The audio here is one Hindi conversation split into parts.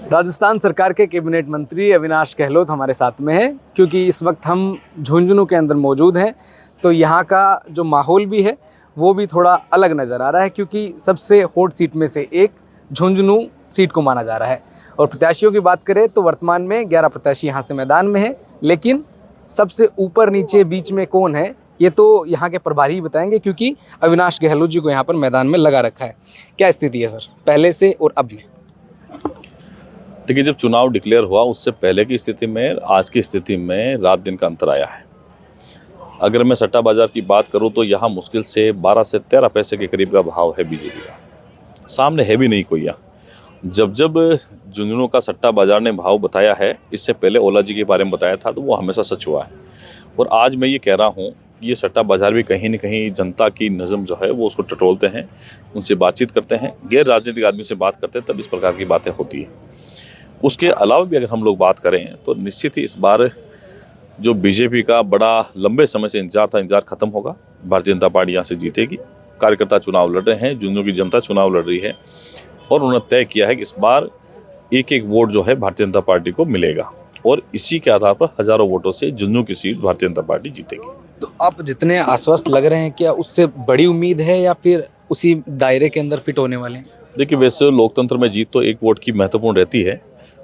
राजस्थान सरकार के कैबिनेट मंत्री अविनाश गहलोत हमारे साथ में है, क्योंकि इस वक्त हम झुंझुनू के अंदर मौजूद हैं। तो यहाँ का जो माहौल भी है वो भी थोड़ा अलग नज़र आ रहा है, क्योंकि सबसे हॉट सीट में से एक झुंझुनू सीट को माना जा रहा है। और प्रत्याशियों की बात करें तो वर्तमान में 11 प्रत्याशी यहाँ से मैदान में हैं, लेकिन सबसे ऊपर नीचे बीच में कौन है ये तो यहाँ के प्रभारी ही बताएंगे, क्योंकि अविनाश गहलोत जी को यहाँ पर मैदान में लगा रखा है। क्या स्थिति है सर पहले से और अब में? देखिए, जब चुनाव डिक्लेयर हुआ उससे पहले की स्थिति में आज की स्थिति में रात दिन का अंतर आया है। अगर मैं सट्टा बाजार की बात करूं तो यहाँ मुश्किल से 12 से 13 पैसे के करीब का भाव है बीजेपी का। सामने है भी नहीं कोई यहाँ। जब झुंझुनू का सट्टा बाजार ने भाव बताया है, इससे पहले ओला जी के बारे में बताया था, तो वो हमेशा सच हुआ है। और आज मैं ये कह रहा हूँ, ये सट्टा बाजार भी कहीं न कहीं जनता की नज़म जो है वो उसको टटोलते हैं, उनसे बातचीत करते हैं, गैर राजनीतिक आदमी से बात करते हैं, तब इस प्रकार की बातें होती है। उसके अलावा भी अगर हम लोग बात करें तो निश्चित ही इस बार जो बीजेपी का बड़ा लंबे समय से इंतजार था, इंतजार खत्म होगा। भारतीय जनता पार्टी यहाँ से जीतेगी। कार्यकर्ता चुनाव लड़ रहे हैं, झुंझुनू की जनता चुनाव लड़ रही है और उन्होंने तय किया है कि इस बार एक एक वोट जो है भारतीय जनता पार्टी को मिलेगा और इसी के आधार पर हजारों वोटों से झुंझुनू की सीट भारतीय जनता पार्टी जीतेगी। तो आप जितने आश्वस्त लग रहे हैं, क्या उससे बड़ी उम्मीद है या फिर उसी दायरे के अंदर फिट होने वाले हैं? देखिए, वैसे लोकतंत्र में जीत तो एक वोट की महत्वपूर्ण रहती है।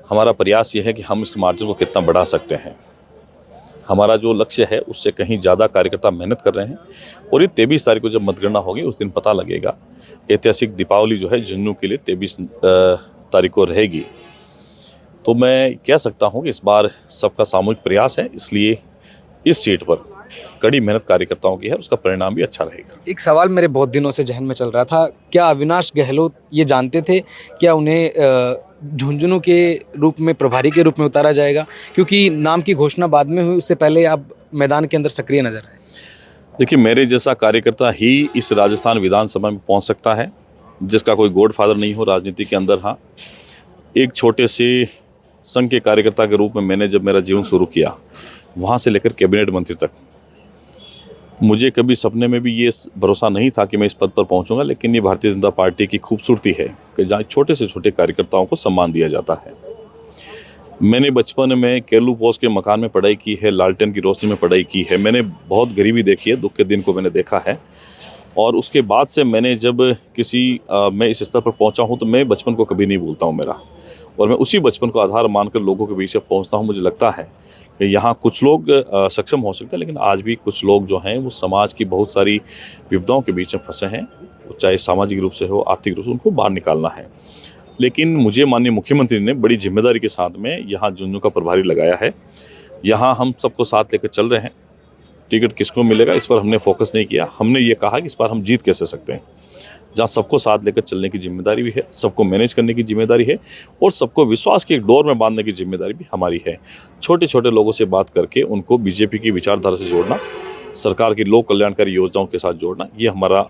हमारा प्रयास ये है कि हम इस मार्जिन को कितना बढ़ा सकते हैं। हमारा जो लक्ष्य है उससे कहीं ज़्यादा कार्यकर्ता मेहनत कर रहे हैं और ये 23 तारीख को जब मतगणना होगी उस दिन पता लगेगा। ऐतिहासिक दीपावली जो है झुंझुनू के लिए 23 तारीख को रहेगी। तो मैं कह सकता हूँ कि इस बार सबका सामूहिक प्रयास है, इसलिए इस सीट पर कड़ी मेहनत कार्यकर्ताओं की है, उसका परिणाम भी अच्छा रहेगा। एक सवाल मेरे बहुत दिनों से जहन में चल रहा था, क्या अविनाश गहलोत ये जानते थे क्या उन्हें झुंझुनू के रूप में, प्रभारी के रूप में उतारा जाएगा? क्योंकि नाम की घोषणा बाद में हुई, उससे पहले आप मैदान के अंदर सक्रिय नजर आए। देखिए, मेरे जैसा कार्यकर्ता ही इस राजस्थान विधानसभा में पहुंच सकता है, जिसका कोई गॉडफादर नहीं हो राजनीति के अंदर। हाँ, एक छोटे से संघ के कार्यकर्ता के रूप में मैंने जब मेरा जीवन शुरू किया, वहाँ से लेकर कैबिनेट मंत्री तक, मुझे कभी सपने में भी ये भरोसा नहीं था कि मैं इस पद पर पहुंचूंगा। लेकिन ये भारतीय जनता पार्टी की खूबसूरती है कि जहाँ छोटे से छोटे कार्यकर्ताओं को सम्मान दिया जाता है। मैंने बचपन में केलू पोस्ट के मकान में पढ़ाई की है, लालटेन की रोशनी में पढ़ाई की है। मैंने बहुत गरीबी देखी है, दुख के दिन को मैंने देखा है। और उसके बाद से मैंने जब मैं इस स्तर पर पहुँचा हूँ तो मैं बचपन को कभी नहीं भूलता हूँ मेरा, और मैं उसी बचपन को आधार मानकर लोगों के बीच में पहुँचता हूँ। मुझे लगता है कि यहाँ कुछ लोग सक्षम हो सकते हैं, लेकिन आज भी कुछ लोग जो हैं वो समाज की बहुत सारी विपदाओं के बीच में फंसे हैं, चाहे सामाजिक रूप से हो, आर्थिक रूप से, उनको बाहर निकालना है। लेकिन मुझे माननीय मुख्यमंत्री ने बड़ी जिम्मेदारी के साथ में यहाँ झुंझुनू का प्रभारी लगाया है। यहाँ हम सबको साथ लेकर चल रहे हैं। टिकट किसको मिलेगा इस पर हमने फोकस नहीं किया। हमने ये कहा कि इस बार हम जीत कैसे सकते हैं। जहाँ सबको साथ लेकर चलने की जिम्मेदारी भी है, सबको मैनेज करने की जिम्मेदारी है और सबको विश्वास की एक डोर में बांधने की जिम्मेदारी भी हमारी है। छोटे छोटे लोगों से बात करके उनको बीजेपी की विचारधारा से जोड़ना, सरकार की लोक कल्याणकारी योजनाओं के साथ जोड़ना, ये हमारा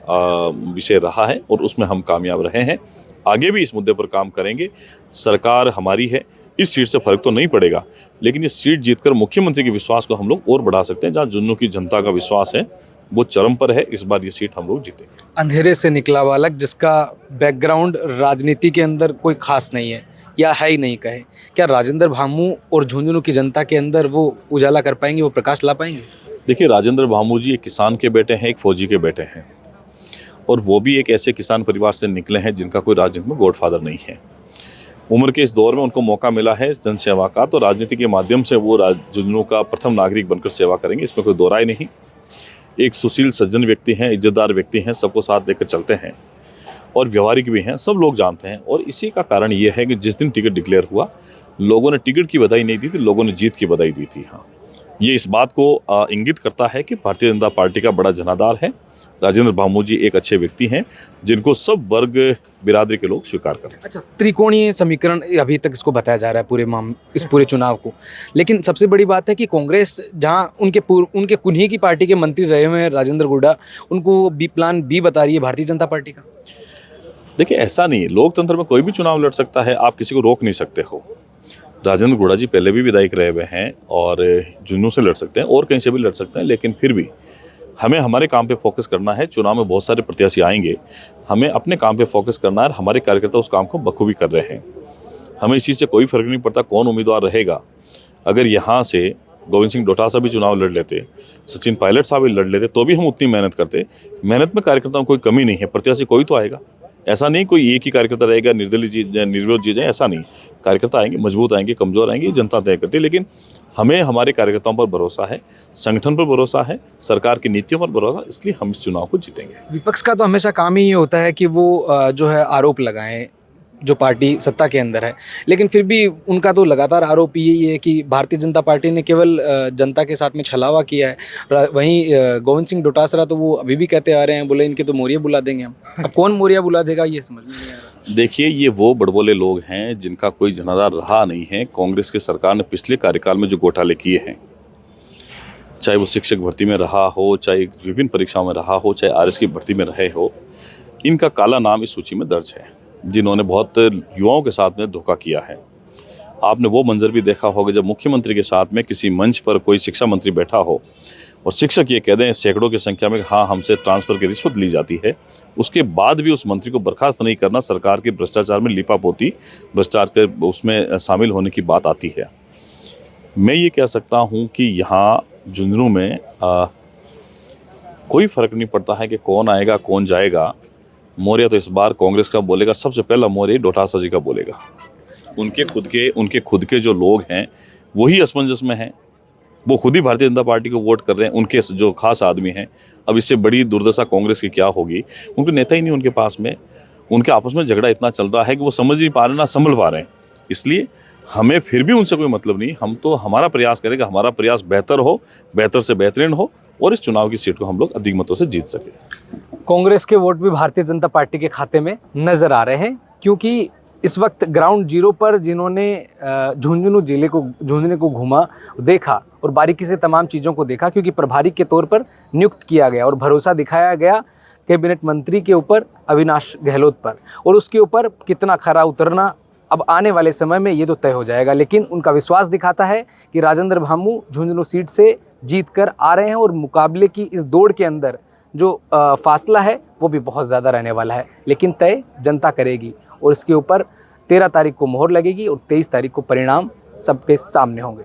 विषय रहा है और उसमें हम कामयाब रहे हैं। आगे भी इस मुद्दे पर काम करेंगे। सरकार हमारी है, इस सीट से फर्क तो नहीं पड़ेगा, लेकिन ये सीट जीतकर मुख्यमंत्री के विश्वास को हम लोग और बढ़ा सकते हैं। जहाँ झुंझुनू की जनता का विश्वास है वो चरम पर है, इस बार ये सीट हम लोग जीतेंगे। अंधेरे से निकला बालक, जिसका बैकग्राउंड राजनीति के अंदर कोई खास नहीं है या है ही नहीं कहे, क्या राजेंद्र भामू और झुंझुनू की जनता के अंदर वो उजाला कर पाएंगे, वो प्रकाश ला पाएंगे? देखिए, राजेंद्र भामू जी एक किसान के बेटे हैं, एक फौजी के बेटे हैं, और वो भी एक ऐसे किसान परिवार से निकले हैं जिनका कोई राजनीति में गॉडफादर नहीं है। उम्र के इस दौर में उनको मौका मिला है जनसेवा का, तो राजनीति के माध्यम से वो झुंझुनू का प्रथम नागरिक बनकर सेवा करेंगे, इसमें कोई दो राय नहीं। एक सुशील सज्जन व्यक्ति हैं, इज्जतदार व्यक्ति हैं, सबको साथ लेकर चलते हैं और व्यवहारिक भी हैं, सब लोग जानते हैं। और इसी का कारण ये है कि जिस दिन टिकट डिक्लेयर हुआ, लोगों ने टिकट की बधाई नहीं दी थी, लोगों ने जीत की बधाई दी थी। हाँ, ये इस बात को इंगित करता है कि भारतीय जनता पार्टी का बड़ा जनाधार है। राजेंद्र भामू जी एक अच्छे व्यक्ति हैं जिनको सब वर्ग बिरादरी के लोग स्वीकार करें। अच्छा, त्रिकोणीय समीकरण अभी तक इसको बताया जा रहा है इस पूरे चुनाव को, लेकिन सबसे बड़ी बात है कि कांग्रेस, जहां उनके कुन्ही की पार्टी के मंत्री रहे हुए हैं राजेंद्र गुड्डा, उनको प्लान बी बता रही है भारतीय जनता पार्टी का। देखिए, ऐसा नहीं है, लोकतंत्र में कोई भी चुनाव लड़ सकता है, आप किसी को रोक नहीं सकते हो। राजेंद्र गुड्डा जी पहले भी विधायक रहे हुए हैं और झुंझुनू से लड़ सकते हैं और कहीं से भी लड़ सकते हैं, लेकिन फिर भी हमें हमारे काम पे फोकस करना है। चुनाव में बहुत सारे प्रत्याशी आएंगे, हमें अपने काम पे फोकस करना है और हमारे कार्यकर्ता उस काम को बखूबी कर रहे हैं। हमें इस चीज़ से कोई फर्क नहीं पड़ता कौन उम्मीदवार रहेगा। अगर यहाँ से गोविंद सिंह डोटासरा भी चुनाव लड़ लेते, सचिन पायलट साहब भी लड़ लेते, तो भी हम उतनी मेहनत करते। मेहनत में कार्यकर्ताओं को कोई कमी नहीं है, प्रत्याशी कोई तो आएगा। ऐसा नहीं कोई एक ही कार्यकर्ता रहेगा, निर्दलीय जीत जाए, निर्विरोध जीत जाए, ऐसा नहीं। कार्यकर्ता आएंगे, मजबूत आएंगे, कमजोर आएंगे, जनता तय करती है। लेकिन हमें हमारे कार्यकर्ताओं पर भरोसा है, संगठन पर भरोसा है, सरकार की नीतियों पर भरोसा, इसलिए हम इस चुनाव को जीतेंगे। विपक्ष का तो हमेशा काम ही ये होता है कि वो जो है आरोप लगाएं जो पार्टी सत्ता के अंदर है, लेकिन फिर भी उनका तो लगातार आरोप यही है कि भारतीय जनता पार्टी ने केवल जनता के साथ में छलावा किया है। वहीं गोविंद सिंह डोटासरा तो वो अभी भी कहते आ रहे हैं, बोले इनके तो मोरिया बुला देंगे हम। अब कौन मोरिया बुला देगा ये समझ में नहीं आ रहा। देखिए, ये वो बड़बोले लोग हैं जिनका कोई जनाधार रहा नहीं है। कांग्रेस की सरकार ने पिछले कार्यकाल में जो घोटाले किए हैं, चाहे वो शिक्षक भर्ती में रहा हो, चाहे विभिन्न परीक्षाओं में रहा हो, चाहे आरएस की भर्ती में रहे हो, इनका काला नाम इस सूची में दर्ज है, जिन्होंने बहुत युवाओं के साथ में धोखा किया है। आपने वो मंजर भी देखा होगा जब मुख्यमंत्री के साथ में किसी मंच पर कोई शिक्षा मंत्री बैठा हो और शिक्षक ये कह दें सैकड़ों की संख्या में हाँ हमसे ट्रांसफ़र की रिश्वत ली जाती है, उसके बाद भी उस मंत्री को बर्खास्त नहीं करना सरकार के भ्रष्टाचार में लिपापोती, भ्रष्टाचार के उसमें शामिल होने की बात आती है। मैं ये कह सकता हूँ कि यहाँ झुंझुनू में कोई फ़र्क नहीं पड़ता है कि कौन आएगा कौन जाएगा। मौर्य तो इस बार कांग्रेस का बोलेगा, सबसे पहला मौर्य डोटासरा जी का बोलेगा। उनके खुद के जो लोग हैं वही असमंजस में हैं, वो खुद ही भारतीय जनता पार्टी को वोट कर रहे हैं। उनके जो खास आदमी हैं, अब इससे बड़ी दुर्दशा कांग्रेस की क्या होगी। उनके नेता ही नहीं उनके पास में, उनके आपस में झगड़ा इतना चल रहा है कि वो समझ नहीं पा रहे ना संभल पा रहे हैं। इसलिए हमें फिर भी उनसे कोई मतलब नहीं, हम तो हमारा प्रयास करेंगे, हमारा प्रयास बेहतर हो, बेहतर से बेहतरीन हो और इस चुनाव की सीट को हम लोग अधिक मतों से जीत सके। कांग्रेस के वोट भी भारतीय जनता पार्टी के खाते में नजर आ रहे हैं, क्योंकि इस वक्त ग्राउंड जीरो पर जिन्होंने झुंझुनू को घूमा, देखा और बारीकी से तमाम चीज़ों को देखा, क्योंकि प्रभारी के तौर पर नियुक्त किया गया और भरोसा दिखाया गया कैबिनेट मंत्री के ऊपर अविनाश गहलोत पर, और उसके ऊपर कितना खरा उतरना अब आने वाले समय में ये तो तय हो जाएगा। लेकिन उनका विश्वास दिखाता है कि राजेंद्र भामू झुंझुनू सीट से जीत कर आ रहे हैं और मुकाबले की इस दौड़ के अंदर जो फासला है वो भी बहुत ज़्यादा रहने वाला है। लेकिन तय जनता करेगी और इसके ऊपर 13 तारीख को मोहर लगेगी और 23 तारीख को परिणाम सबके सामने होंगे।